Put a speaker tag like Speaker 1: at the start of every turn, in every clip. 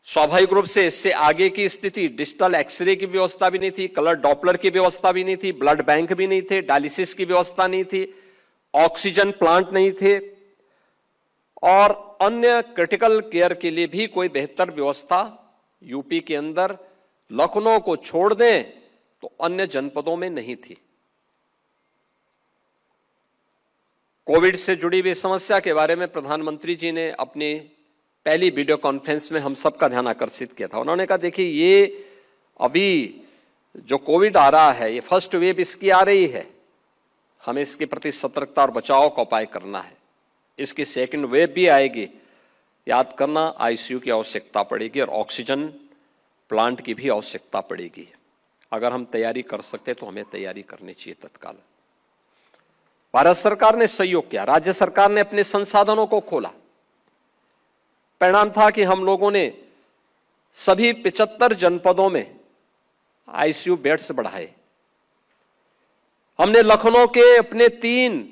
Speaker 1: स्वाभाविक रूप से इससे आगे की स्थिति, डिजिटल एक्सरे की व्यवस्था भी नहीं थी, कलर डॉपलर की व्यवस्था भी नहीं थी, ब्लड बैंक भी नहीं थे, डायलिसिस की व्यवस्था नहीं थी, ऑक्सीजन प्लांट नहीं थे और अन्य क्रिटिकल केयर के लिए भी कोई बेहतर व्यवस्था यूपी के अंदर, लखनऊ को छोड़ दें तो अन्य जनपदों में नहीं थी। कोविड से जुड़ी हुई समस्या के बारे में प्रधानमंत्री जी ने अपनी पहली वीडियो कॉन्फ्रेंस में हम सबका ध्यान आकर्षित किया था। उन्होंने कहा, देखिए ये अभी जो कोविड आ रहा है, ये फर्स्ट वेव इसकी आ रही है, हमें इसके प्रति सतर्कता और बचाव का उपाय करना है। इसकी सेकंड वेव भी आएगी, याद करना आईसीयू की आवश्यकता पड़ेगी और ऑक्सीजन प्लांट की भी आवश्यकता पड़ेगी। अगर हम तैयारी कर सकते तो हमें तैयारी करनी चाहिए तत्काल। भारत सरकार ने सहयोग किया, राज्य सरकार ने अपने संसाधनों को खोला। परिणाम था कि हम लोगों ने सभी 75 जनपदों में आईसीयू बेड्स बढ़ाए। हमने लखनऊ के अपने 3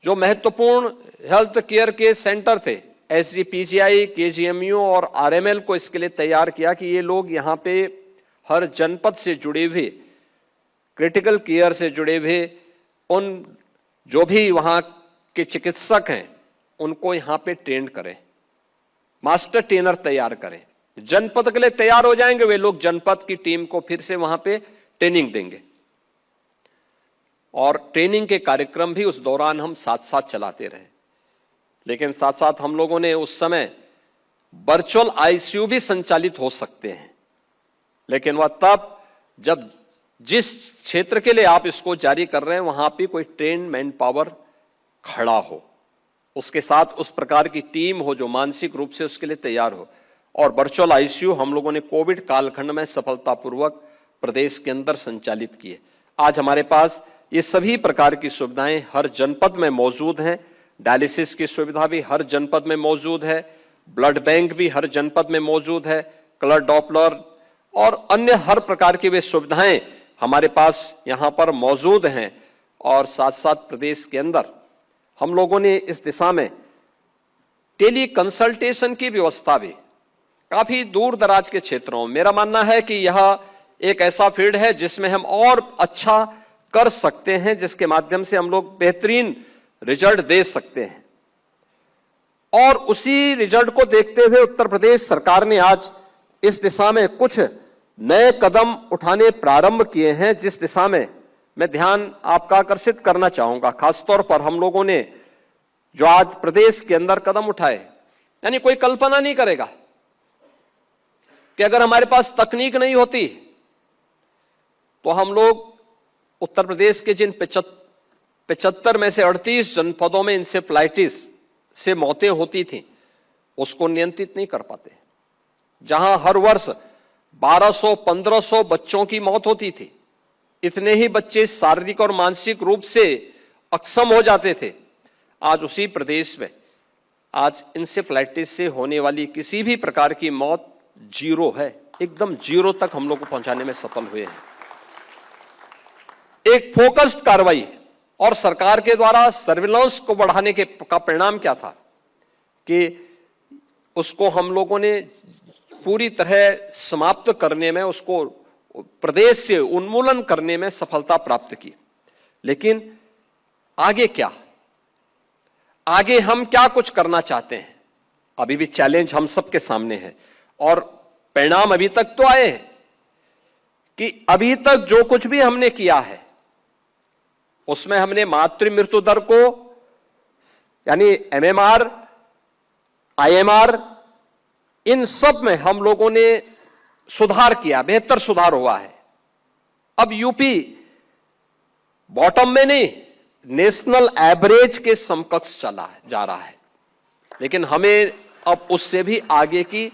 Speaker 1: जो महत्वपूर्ण हेल्थ केयर के सेंटर थे, एसजीपीजीआई, केजीएमयू और आरएमएल को इसके लिए तैयार किया कि ये लोग यहां पे हर जनपद से जुड़े हुए, क्रिटिकल केयर से जुड़े हुए उन जो भी वहां के चिकित्सक हैं उनको यहां पे ट्रेन करें, मास्टर ट्रेनर तैयार करें। जनपद के लिए तैयार हो जाएंगे वे लोग, जनपद की टीम को फिर से वहां पे ट्रेनिंग देंगे और ट्रेनिंग के कार्यक्रम भी उस दौरान हम साथ साथ चलाते रहे। लेकिन साथ साथ हम लोगों ने उस समय वर्चुअल आईसीयू भी संचालित हो सकते हैं, लेकिन वह तब जब जिस क्षेत्र के लिए आप इसको जारी कर रहे हैं वहां पे कोई ट्रेन मैन पावर खड़ा हो, उसके साथ उस प्रकार की टीम हो जो मानसिक रूप से उसके लिए तैयार हो। और वर्चुअल आईसीयू हम लोगों ने कोविड कालखंड में सफलतापूर्वक प्रदेश के अंदर संचालित किए। आज हमारे पास ये सभी प्रकार की सुविधाएं हर जनपद में मौजूद हैं। डायलिसिस की सुविधा भी हर जनपद में मौजूद है, ब्लड बैंक भी हर जनपद में मौजूद है, कलर डॉपलर और अन्य हर प्रकार की वे सुविधाएं हमारे पास यहां पर मौजूद हैं। और साथ साथ प्रदेश के अंदर हम लोगों ने इस दिशा में टेली कंसल्टेशन की व्यवस्था भी काफी दूर दराज के क्षेत्रों में, मेरा मानना है कि यह एक ऐसा फील्ड है जिसमें हम और अच्छा कर सकते हैं, जिसके माध्यम से हम लोग बेहतरीन रिजल्ट दे सकते हैं। और उसी रिजल्ट को देखते हुए उत्तर प्रदेश सरकार ने आज इस दिशा में कुछ नए कदम उठाने प्रारंभ किए हैं, जिस दिशा में मैं ध्यान आपका आकर्षित करना चाहूंगा। खासतौर पर हम लोगों ने जो आज प्रदेश के अंदर कदम उठाए, यानी कोई कल्पना नहीं करेगा कि अगर हमारे पास तकनीक नहीं होती तो हम लोग उत्तर प्रदेश के जिन 75 में से 38 जनपदों में इंसेफ्लाइटिस से मौतें होती थी उसको नियंत्रित नहीं कर पाते। जहां हर वर्ष 1200-1500 बच्चों की मौत होती थी, इतने ही बच्चे शारीरिक और मानसिक रूप से अक्षम हो जाते थे। आज उसी प्रदेश में आज इंसेफ्लाइटिस से होने वाली किसी भी प्रकार की मौत जीरो है, एकदम जीरो तक हम लोग को पहुंचाने में सफल हुए हैं। एक फोकस्ड कार्रवाई और सरकार के द्वारा सर्विलांस को बढ़ाने का परिणाम क्या था कि उसको हम लोगों ने पूरी तरह समाप्त करने में, उसको प्रदेश से उन्मूलन करने में सफलता प्राप्त की। लेकिन आगे क्या, आगे हम क्या कुछ करना चाहते हैं, अभी भी चैलेंज हम सबके सामने है। और परिणाम अभी तक तो आए हैं कि अभी तक जो कुछ भी हमने किया है उसमें हमने मातृ मृत्यु दर को, यानी एमएमआर, आईएमआर, इन सब में हम लोगों ने सुधार किया, बेहतर सुधार हुआ है। अब यूपी बॉटम में नहीं, नेशनल एवरेज के समकक्ष जा रहा है। लेकिन हमें अब उससे भी आगे की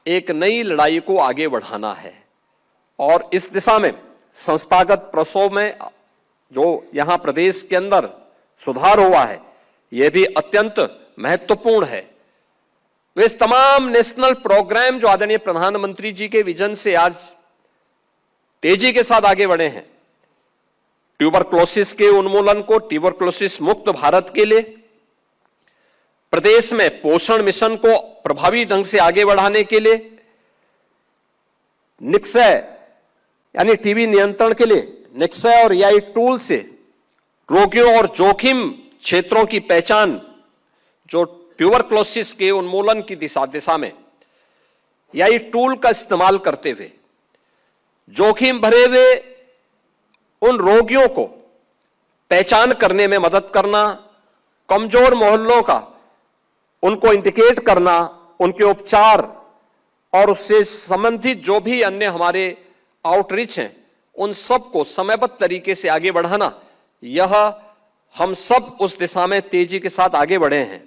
Speaker 1: एक नई लड़ाई को आगे बढ़ाना है। और इस दिशा में संस्थागत प्रसव में जो यहां प्रदेश के अंदर सुधार हुआ है, यह भी अत्यंत महत्वपूर्ण है। वे तमाम नेशनल प्रोग्राम जो आदरणीय प्रधानमंत्री जी के विजन से आज तेजी के साथ आगे बढ़े हैं, ट्यूबरक्लोसिस के उन्मूलन को, ट्यूबरक्लोसिस मुक्त भारत के लिए, प्रदेश में पोषण मिशन को प्रभावी ढंग से आगे बढ़ाने के लिए निक्षय यानी टीबी नियंत्रण के लिए निक्षय और एआई टूल से रोगियों और जोखिम क्षेत्रों की पहचान, जो ट्यूबरक्लोसिस के उन्मूलन की दिशा में एआई टूल का इस्तेमाल करते हुए जोखिम भरे हुए उन रोगियों को पहचान करने में मदद करना, कमजोर मोहल्लों का उनको इंडिकेट करना, उनके उपचार और उससे संबंधित जो भी अन्य हमारे आउटरीच हैं उन सब को समयबद्ध तरीके से आगे बढ़ाना, यह हम सब उस दिशा में तेजी के साथ आगे बढ़े हैं।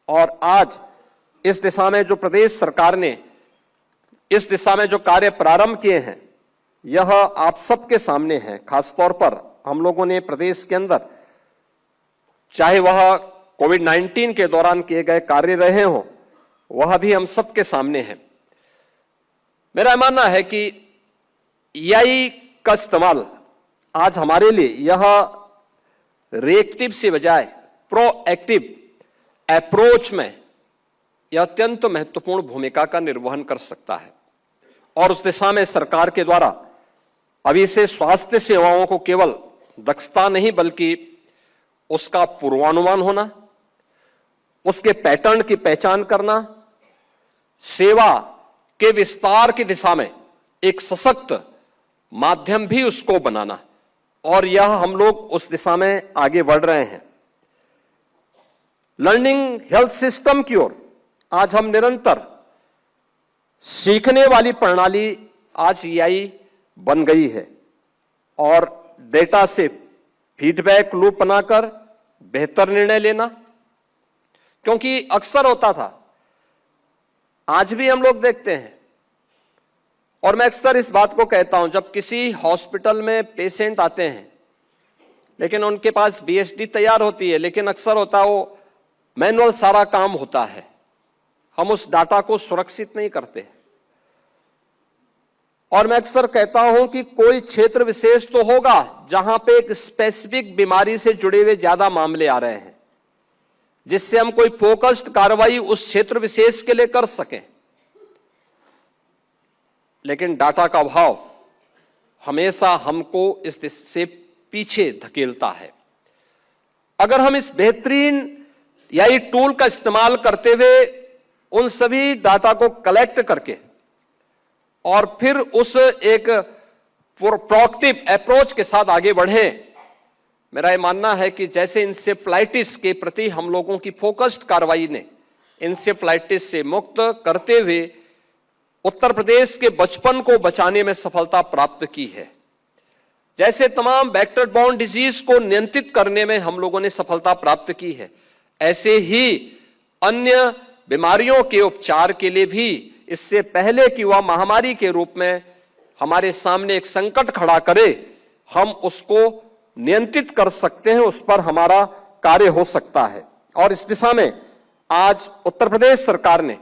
Speaker 1: और आज इस दिशा में जो प्रदेश सरकार ने इस दिशा में जो कार्य प्रारंभ किए हैं, यह आप सबके सामने है। खासतौर पर हम लोगों ने प्रदेश के अंदर, चाहे वह कोविड-19 के दौरान किए गए कार्य रहे हों, वह भी हम सबके सामने है। मेरा मानना है कि एआई का इस्तेमाल आज हमारे लिए यह रिएक्टिव से बजाय प्रोएक्टिव अप्रोच में यह अत्यंत महत्वपूर्ण भूमिका का निर्वहन कर सकता है। और उस दिशा में सरकार के द्वारा अभी से स्वास्थ्य सेवाओं को केवल दक्षता नहीं बल्कि उसका पूर्वानुमान होना, उसके पैटर्न की पहचान करना, सेवा के विस्तार की दिशा में एक सशक्त माध्यम भी उसको बनाना, और यह हम लोग उस दिशा में आगे बढ़ रहे हैं। लर्निंग हेल्थ सिस्टम की ओर आज हम निरंतर सीखने वाली प्रणाली आज एआई बन गई है, और डेटा से फीडबैक लूप बनाकर बेहतर निर्णय लेना, क्योंकि अक्सर होता था, आज भी हम लोग देखते हैं, और मैं अक्सर इस बात को कहता हूं, जब किसी हॉस्पिटल में पेशेंट आते हैं लेकिन उनके पास बीएसडी तैयार होती है, लेकिन अक्सर होता वो मैनुअल सारा काम होता है, हम उस डाटा को सुरक्षित नहीं करते। और मैं अक्सर कहता हूं कि कोई क्षेत्र विशेष तो होगा जहां पे एक स्पेसिफिक बीमारी से जुड़े हुए ज्यादा मामले आ रहे हैं, जिससे हम कोई फोकस्ड कार्रवाई उस क्षेत्र विशेष के लिए कर सकें। लेकिन डाटा का अभाव हमेशा हमको इस से पीछे धकेलता है। अगर हम इस बेहतरीन एआई टूल का इस्तेमाल करते हुए उन सभी डाटा को कलेक्ट करके और फिर उस एक प्रोएक्टिव अप्रोच के साथ आगे बढ़े, मेरा यह मानना है कि जैसे इंसेफ्लाइटिस के प्रति हम लोगों की फोकस्ड कार्रवाई ने इंसेफ्लाइटिस से मुक्त करते हुए उत्तर प्रदेश के बचपन को बचाने में सफलता प्राप्त की है, जैसे तमाम वेक्टर बॉर्न डिजीज को नियंत्रित करने में हम लोगों ने सफलता प्राप्त की है, ऐसे ही अन्य बीमारियों के उपचार के लिए भी इससे पहले कि वह महामारी के रूप में हमारे सामने एक संकट खड़ा करे, हम उसको नियंत्रित कर सकते हैं, उस पर हमारा कार्य हो सकता है। और इस दिशा में आज उत्तर प्रदेश सरकार ने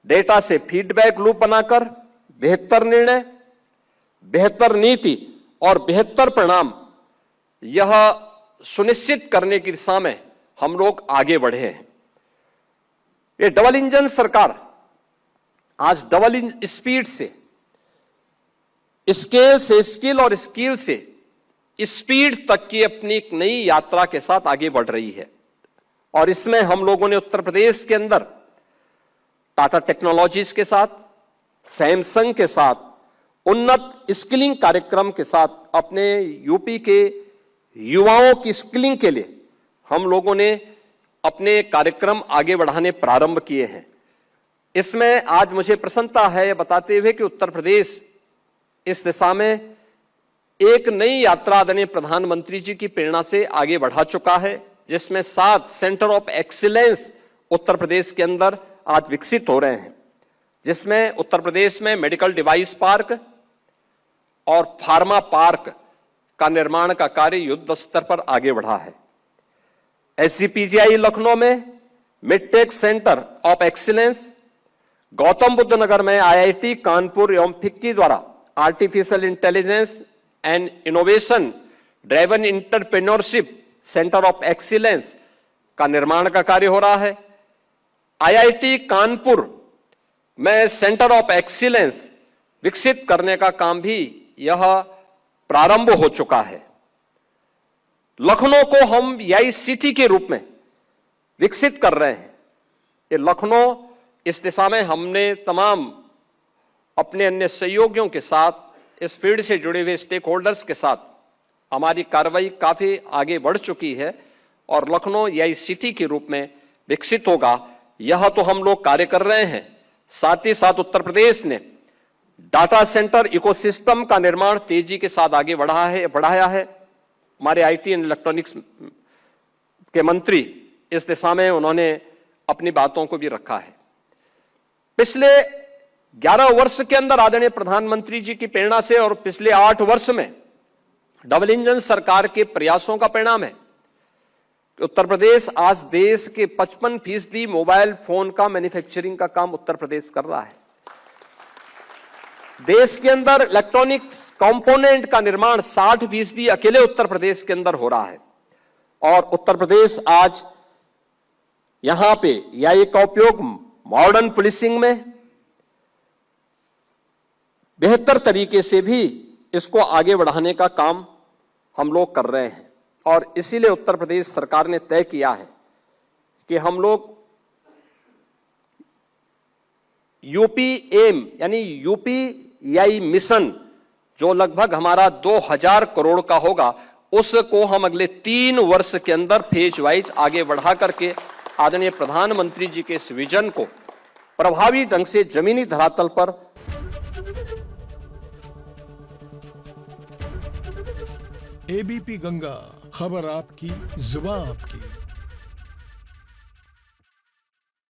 Speaker 1: डेटा से फीडबैक लूप बनाकर बेहतर निर्णय, बेहतर नीति और बेहतर परिणाम यह सुनिश्चित करने की दिशा में हम लोग आगे बढ़े हैं। ये डबल इंजन सरकार आज डबल स्पीड से, स्किल और स्किल से स्पीड तक की अपनी एक नई यात्रा के साथ आगे बढ़ रही है। और इसमें हम लोगों ने उत्तर प्रदेश के अंदर टाटा टेक्नोलॉजीज के साथ, सैमसंग के साथ, उन्नत स्किलिंग कार्यक्रम के साथ अपने यूपी के युवाओं की स्किलिंग के लिए हम लोगों ने अपने कार्यक्रम आगे बढ़ाने प्रारंभ किए हैं। इसमें आज मुझे प्रसन्नता है बताते हुए कि उत्तर प्रदेश इस दिशा में एक नई यात्रा आदरणीय प्रधानमंत्री जी की प्रेरणा से आगे बढ़ा चुका है, जिसमें 7 centre of excellence Uttar Pradesh के अंदर आज विकसित हो रहे हैं, जिसमें उत्तर प्रदेश में मेडिकल डिवाइस पार्क और फार्मा पार्क का निर्माण का कार्य युद्ध स्तर पर आगे बढ़ा है। एसजीपीजीआई लखनऊ में MedTech centre of excellence, Gautam Buddh Nagar में आईआईटी कानपुर एवं फिक्की द्वारा artificial intelligence and innovation driven entrepreneurship centre of excellence का निर्माण का कार्य हो रहा है। आईआईटी कानपुर में सेंटर ऑफ एक्सीलेंस विकसित करने का काम भी यह प्रारंभ हो चुका है। लखनऊ को हम एआई सिटी के रूप में विकसित कर रहे हैं। ये लखनऊ, इस दिशा में हमने तमाम अपने अन्य सहयोगियों के साथ, इस फील्ड से जुड़े हुए स्टेक होल्डर्स के साथ हमारी कार्रवाई काफी आगे बढ़ चुकी है और लखनऊ एआई सिटी के रूप में विकसित होगा, यह तो हम लोग कार्य कर रहे हैं। साथ ही साथ उत्तर प्रदेश ने डाटा सेंटर इकोसिस्टम का निर्माण तेजी के साथ आगे बढ़ाया है। हमारे आईटी एंड इलेक्ट्रॉनिक्स के मंत्री इस दिशा में उन्होंने अपनी बातों को भी रखा है। पिछले 11 वर्ष के अंदर आदरणीय प्रधानमंत्री जी की प्रेरणा से और पिछले 8 वर्ष में डबल इंजन सरकार के प्रयासों का परिणाम है कि उत्तर प्रदेश आज देश के 55% मोबाइल फोन का मैन्युफैक्चरिंग का काम उत्तर प्रदेश कर रहा है। देश के अंदर इलेक्ट्रॉनिक्स कंपोनेंट का निर्माण 60% अकेले उत्तर प्रदेश के अंदर हो रहा है और उत्तर प्रदेश आज यहां पे एआई का उपयोग मॉडर्न पुलिसिंग में बेहतर तरीके से भी इसको आगे बढ़ाने का काम हम लोग कर रहे हैं और इसीलिए उत्तर प्रदेश सरकार ने तय किया है कि हम लोग यूपी एम यानी यूपी एआई मिशन जो लगभग हमारा 2000 करोड़ का होगा, उसको हम अगले 3 वर्ष के अंदर फेज वाइज आगे बढ़ा करके आदरणीय प्रधानमंत्री जी के इस विजन को प्रभावी ढंग से जमीनी धरातल पर
Speaker 2: एबीपी गंगा, खबर आपकी, जुबान आपकी।